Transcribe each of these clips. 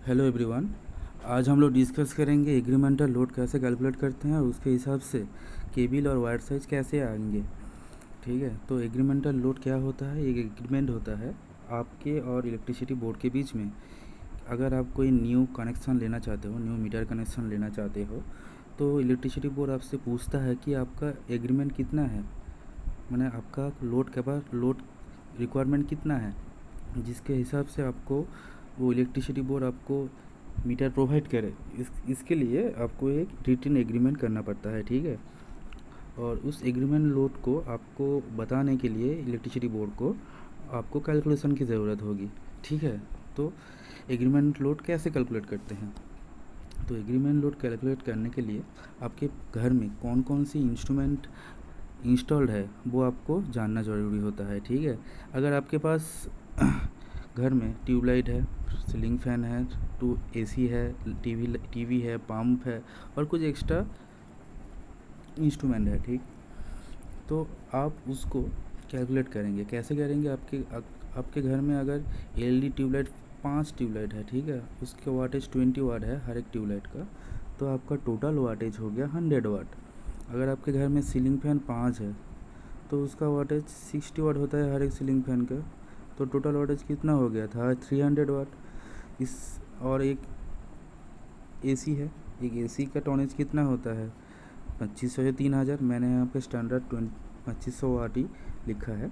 Hello everyone. आज हम लोग डिस्कस करेंगे एग्रीमेंटल लोड कैसे कैलकुलेट करते हैं और उसके हिसाब से केबल और वायर साइज कैसे आएंगे। ठीक है, तो एग्रीमेंटल लोड क्या होता है? एक एग्रीमेंट होता है आपके और इलेक्ट्रिसिटी बोर्ड के बीच में। अगर आप कोई न्यू कनेक्शन लेना चाहते हो, न्यू मीटर कनेक्शन लेना चाहते हो, तो इलेक्ट्रिसिटी बोर्ड आपसे पूछता है कि आपका एग्रीमेंट कितना है, माने आपका लोड रिक्वायरमेंट कितना है, जिसके हिसाब से आपको वो इलेक्ट्रिसिटी बोर्ड आपको मीटर प्रोवाइड करे। इसके लिए आपको एक रिटन एग्रीमेंट करना पड़ता है। ठीक है, और उस एग्रीमेंट लोड को आपको बताने के लिए इलेक्ट्रिसिटी बोर्ड को आपको कैलकुलेशन की ज़रूरत होगी। ठीक है, तो एग्रीमेंट लोड कैसे कैलकुलेट करते हैं? तो एग्रीमेंट लोड कैलकुलेट करने के लिए आपके घर में कौन कौन सी इंस्ट्रूमेंट इंस्टॉल्ड है वो आपको जानना ज़रूरी होता है। ठीक है, अगर आपके पास घर में ट्यूबलाइट है, सीलिंग फैन है, टू एसी है, टीवी है, पंप है और कुछ एक्स्ट्रा इंस्ट्रूमेंट है, ठीक, तो आप उसको कैलकुलेट करेंगे। कैसे करेंगे? आपके घर में अगर एलईडी ट्यूबलाइट 5 ट्यूबलाइट है, ठीक है, उसके वाटेज 20 वाट है हर एक ट्यूबलाइट का, तो आपका टोटल वाटेज हो गया 100 वाट। अगर आपके घर में सीलिंग फैन 5 है तो उसका वाटेज 60 वाट होता है हर एक सीलिंग फैन का, तो टोटल वाटेज कितना हो गया था? 300 वाट। इस और एक एसी है, एक एसी का टोनेज कितना होता है? 2500 से 3000। मैंने यहाँ पे स्टैंडर्ड 2500 वाट ही लिखा है।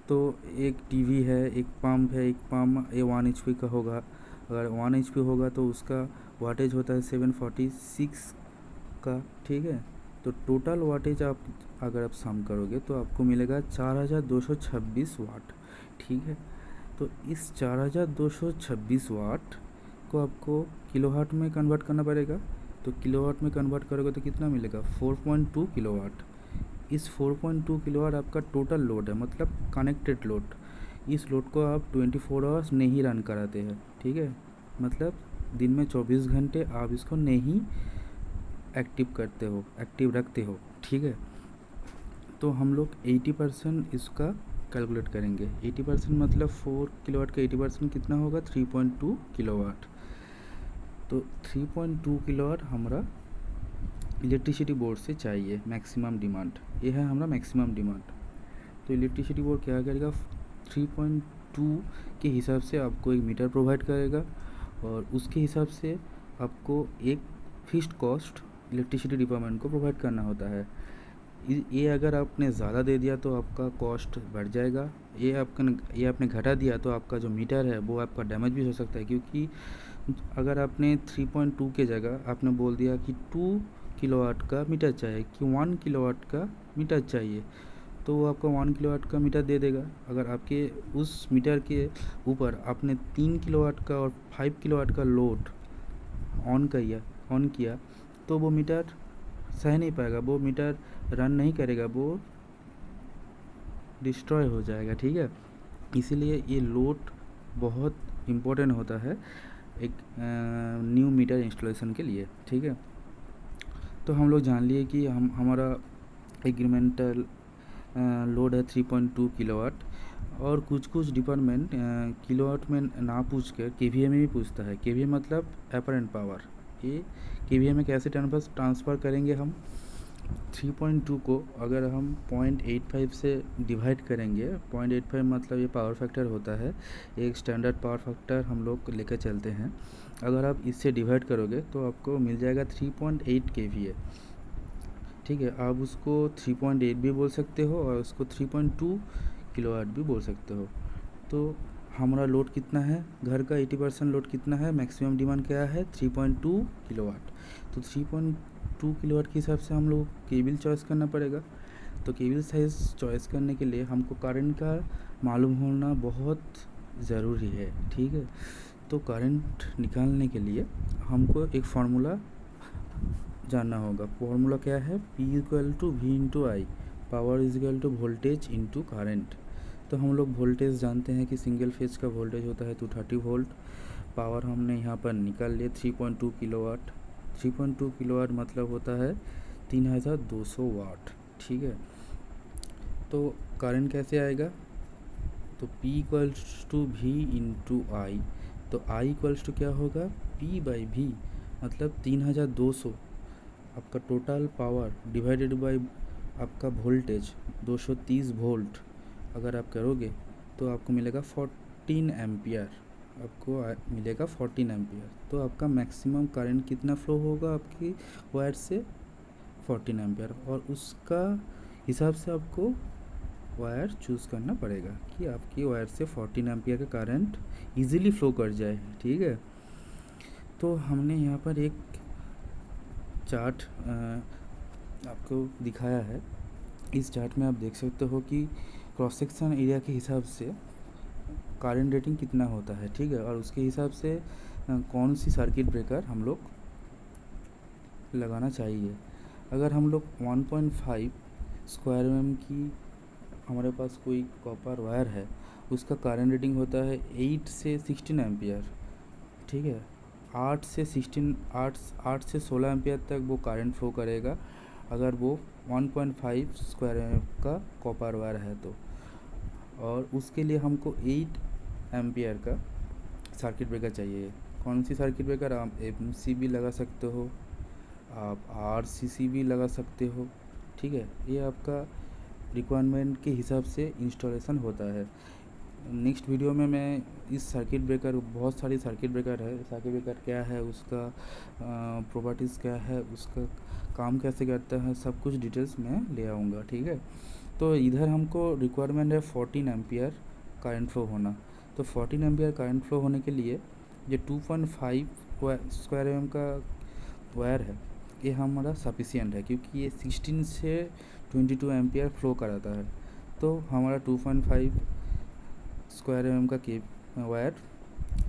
तो एक टीवी है, एक पंप है, एक पंप ये 1 HP का होगा। अगर 1 HP होगा तो उसका वाटेज होता है 746 का। ठीक है, तो टोटल वाटेज आप अगर आप सम करोगे तो आपको मिलेगा 4226 वाट। ठीक है, तो इस 4226 वाट को आपको किलोवाट में कन्वर्ट करना पड़ेगा। तो किलोवाट में कन्वर्ट करोगे तो कितना मिलेगा? 4.2 किलोवाट। इस 4.2 किलोवाट आपका टोटल लोड है, मतलब कनेक्टेड लोड। इस लोड को आप 24 आवर्स नहीं रन कराते हैं। ठीक है, मतलब दिन में 24 घंटे आप इसको नहीं एक्टिव रखते हो। ठीक है, तो हम लोग 80% इसका कैलकुलेट करेंगे। 80% मतलब 4 किलोवाट का 80% कितना होगा? 3.2 किलोवाट। तो 3.2 किलोवाट हमारा इलेक्ट्रिसिटी बोर्ड से चाहिए मैक्सिमम डिमांड। ये है हमारा मैक्सिमम डिमांड। तो इलेक्ट्रिसिटी बोर्ड क्या करेगा? 3.2 के हिसाब से आपको एक मीटर प्रोवाइड करेगा और उसके हिसाब से आपको एक फिक्स्ड कॉस्ट इलेक्ट्रिसिटी डिपार्टमेंट को प्रोवाइड करना होता है। ये अगर आपने ज़्यादा दे दिया तो आपका कॉस्ट बढ़ जाएगा। ये आपने घटा दिया तो आपका जो मीटर है वो आपका डैमेज भी हो सकता है, क्योंकि अगर आपने 3.2 के जगह आपने बोल दिया कि 2 किलोवाट का मीटर चाहिए, कि 1 किलोवाट का मीटर चाहिए, तो वो आपका 1 किलोवाट का मीटर दे देगा। अगर आपके उस मीटर के ऊपर आपने 3 किलोवाट का और 5 किलोवाट का लोड ऑन किया तो वो मीटर सह नहीं पाएगा, वो मीटर रन नहीं करेगा, वो डिस्ट्रॉय हो जाएगा। ठीक है, इसीलिए ये लोड बहुत इम्पोर्टेंट होता है एक न्यू मीटर इंस्टॉलेशन के लिए। ठीक है, तो हम लोग जान लिए कि हमारा एग्रीमेंटल लोड है 3.2 किलोवाट। और कुछ डिपार्टमेंट किलोवाट में ना पूछ कर केवीए में भी पूछता है। केवीए मतलब एपरेंट पावर। ये केवीए में कैसे ट्रांसफ़र करेंगे? हम 3.2 को अगर हम 0.85 से डिवाइड करेंगे, 0.85 मतलब ये पावर फैक्टर होता है, एक स्टैंडर्ड पावर फैक्टर हम लोग लेकर चलते हैं। अगर आप इससे डिवाइड करोगे तो आपको मिल जाएगा 3.8 केवीए। ठीक है, आप उसको 3.8 भी बोल सकते हो और उसको 3.2 किलोवाट भी बोल सकते हो। तो हमारा लोड कितना है? घर का 80% लोड कितना है? मैक्सिमम डिमांड क्या है? 3.2 किलोवाट। तो 3.2 किलोवाट के हिसाब से हम लोग केबल चॉइस करना पड़ेगा। तो केबल साइज़ चॉइस करने के लिए हमको करंट का मालूम होना बहुत ज़रूरी है। ठीक है, तो करंट निकालने के लिए हमको एक फार्मूला जानना होगा। फार्मूला क्या है? P equal to V into I, power is equal to voltage into current. तो हम लोग वोल्टेज जानते हैं कि सिंगल फेज का वोल्टेज होता है 230 वोल्ट। पावर हमने यहाँ पर निकाल लिया 3.2 किलोवाट। 3.2 किलोवाट मतलब होता है 3200 वाट। ठीक है, तो करंट कैसे आएगा? तो P equals to V into I, तो आई इक्वल्स टू क्या होगा, पी बाई भी, मतलब 3200 आपका टोटल पावर डिवाइडेड बाई आपका वोल्टेज 230 वोल्ट अगर आप करोगे तो आपको मिलेगा 14 एम्पियर, आपको मिलेगा 14 एम्पियर। तो आपका मैक्सिमम करंट कितना फ्लो होगा आपकी वायर से, 14 एम्पियर। और उसका हिसाब से आपको वायर चूज़ करना पड़ेगा कि आपकी वायर से 14 एम्पियर का करंट इजीली फ्लो कर जाए, ठीक है। तो हमने यहाँ पर एक चार्ट आपको दिखाया है। इस चार्ट में आप देख सकते हो कि क्रॉस सेक्शन एरिया के हिसाब से करंट रेटिंग कितना होता है, ठीक है। और उसके हिसाब से कौन सी सर्किट ब्रेकर हम लोग लगाना चाहिए। अगर हम लोग 1.5 स्क्वायर mm की हमारे पास कोई कॉपर वायर है, उसका करंट रेटिंग होता है 8 से 16 एम्पियर, ठीक है। 8 से 16 एम्पियर तक वो करंट फ्लो करेगा अगर वो 1.5 स्क्वायर mm का कॉपर वायर है तो। और उसके लिए हमको 8 एम्पियर का सर्किट ब्रेकर चाहिए। कौन सी सर्किट ब्रेकर, आप एमसीबी लगा सकते हो, आप आरसीसी भी लगा सकते हो, ठीक है। ये आपका रिक्वायरमेंट के हिसाब से इंस्टॉलेशन होता है। नेक्स्ट वीडियो में मैं इस सर्किट ब्रेकर, बहुत सारी सर्किट ब्रेकर है, सर्किट ब्रेकर क्या है, उसका प्रॉपर्टीज़ क्या है, उसका काम कैसे करता है, सब कुछ डिटेल्स में ले आऊँगा, ठीक है। तो इधर हमको रिक्वायरमेंट है 14 एम्पियर करंट फ्लो होना। तो 14 एम्पियर करंट फ्लो होने के लिए ये 2.5 स्क्वायर एम का वायर है, ये हमारा सफिशिएंट है, क्योंकि ये 16 से 22 एम्पियर फ्लो कराता है। तो हमारा 2.5 स्क्वायर एम का वायर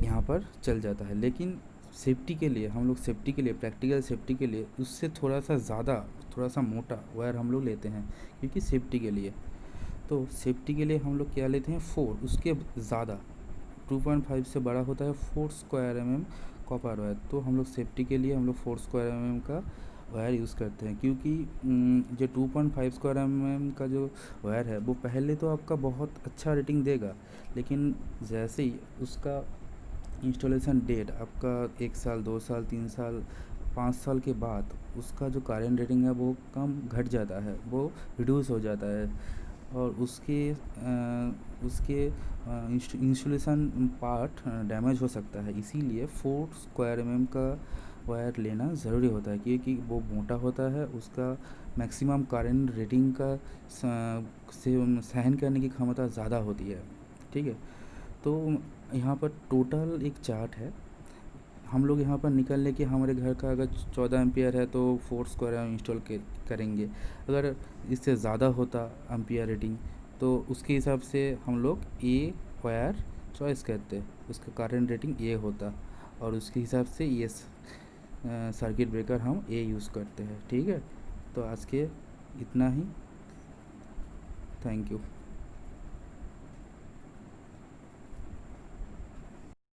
यहाँ पर चल जाता है। लेकिन सेफ्टी के लिए हम लोग, सेफ्टी के लिए, प्रैक्टिकल सेफ्टी के लिए उससे थोड़ा सा ज़्यादा, थोड़ा सा मोटा वायर हम लोग लेते हैं, क्योंकि सेफ्टी के लिए। तो सेफ्टी के लिए हम लोग क्या लेते हैं, 4, उसके ज़्यादा 2.5 से बड़ा होता है 4 स्क्वायर mm कॉपर वायर। तो हम लोग सेफ्टी के लिए हम लोग 4 स्क्वायर mm का वायर यूज़ करते हैं, क्योंकि जो 2.5 स्क्वायर mm का जो वायर है वो पहले तो आपका बहुत अच्छा रेटिंग देगा, लेकिन जैसे ही उसका इंस्टॉलेशन डेट आपका 1 साल, 2 साल, 3 साल, 5 साल के बाद उसका जो करंट रेटिंग है वो कम घट जाता है, वो रिड्यूस हो जाता है। और उसके इंस्टॉलेशन पार्ट डैमेज हो सकता है। इसीलिए 4 स्क्वायर mm का वायर लेना ज़रूरी होता है, क्योंकि वो मोटा होता है, उसका मैक्सिमम करंट रेटिंग का सहन करने की क्षमता ज़्यादा होती है, ठीक है। तो यहाँ पर टोटल एक चार्ट है, हम लोग यहाँ पर निकल ले कि हमारे घर का अगर 14 एम्पियर है तो 4 स्क्वायर एम इंस्टॉल करेंगे। अगर इससे ज़्यादा होता एम्पियर रेटिंग तो उसके हिसाब से हम लोग ए वायर चॉइस करते, उसका करंट रेटिंग ए होता, और उसके हिसाब से ये सर्किट ब्रेकर हम ए यूज़ करते हैं, ठीक है। तो आज के इतना ही, थैंक यू।